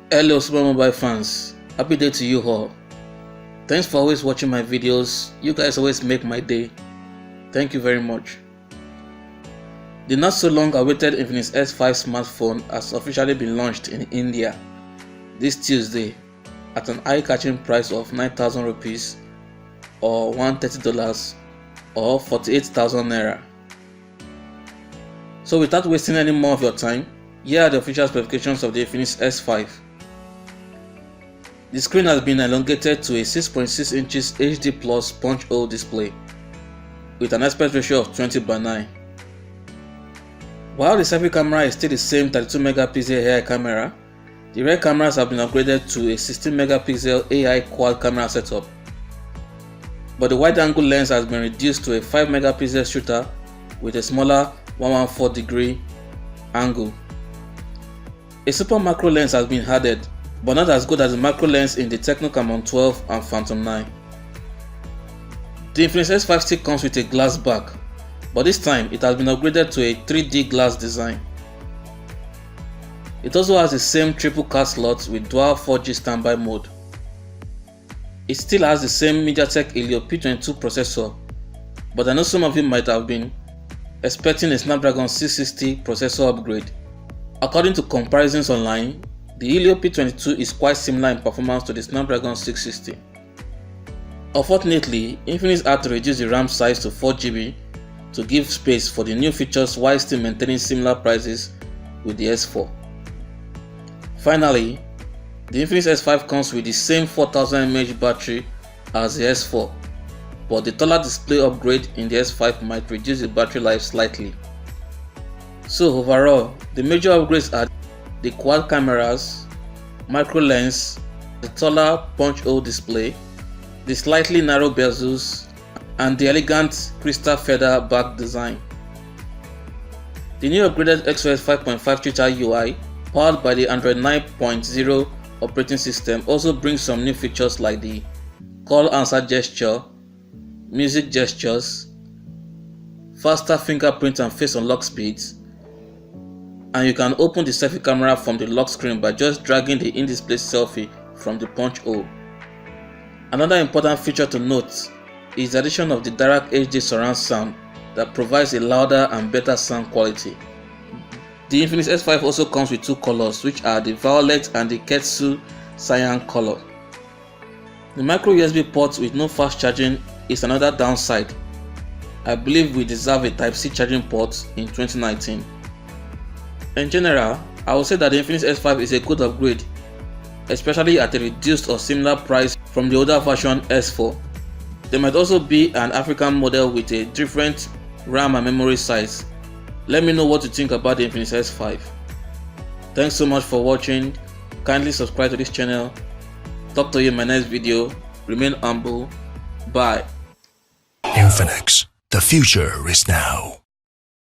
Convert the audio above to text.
Hello Super Mobile fans, happy day to you all. Thanks for always watching my videos, you guys always make my day. Thank you very much. The not so long awaited Infinix S5 smartphone has officially been launched in India this Tuesday at an eye-catching price of 9,000 rupees or $130 or 48,000 naira. So without wasting any more of your time, here are the official specifications of the Infinix S5. The screen has been elongated to a 6.6 inches HD Plus punch-hole display with an aspect ratio of 20:9. While the selfie camera is still the same 32 megapixel AI camera, the rear cameras have been upgraded to a 16 megapixel AI quad camera setup. But the wide angle lens has been reduced to a 5 megapixel shooter with a smaller 114° angle. A super macro lens has been added, but not as good as the macro lens in the Tecno Camon 12 and Phantom 9. The Infinix S5 still comes with a glass back, but this time it has been upgraded to a 3D glass design. It also has the same triple card slot with dual 4G standby mode. It still has the same MediaTek Helio P22 processor, but I know some of you might have been expecting a Snapdragon 660 processor upgrade. According to comparisons online, the Helio P22 is quite similar in performance to the Snapdragon 660. Unfortunately, Infinix had to reduce the RAM size to 4GB to give space for the new features while still maintaining similar prices with the S4. Finally, the Infinix S5 comes with the same 4000 mAh battery as the S4, but the taller display upgrade in the S5 might reduce the battery life slightly. So overall, the major upgrades are the quad cameras, micro lens, the taller punch-hole display, the slightly narrow bezels, and the elegant crystal feather back design. The new upgraded XOS 5.5 Twitter UI, powered by the Android 9.0 operating system, also brings some new features like the call answer gesture, music gestures, faster fingerprint and face unlock speeds, and you can open the selfie camera from the lock screen by just dragging the in-display selfie from the punch hole. Another important feature to note is the addition of the direct HD surround sound that provides a louder and better sound quality. The Infinix S5 also comes with two colors, which are the violet and the Quetzal cyan color. The micro USB port with no fast charging is another downside. I believe we deserve a Type-C charging port in 2019. In general, I would say that the Infinix S5 is a good upgrade, especially at a reduced or similar price from the older version S4. There might also be an African model with a different RAM and memory size. Let me know what you think about the Infinix S5. Thanks so much for watching. Kindly subscribe to this channel. Talk to you in my next video. Remain humble. Bye. Infinix, the future is now.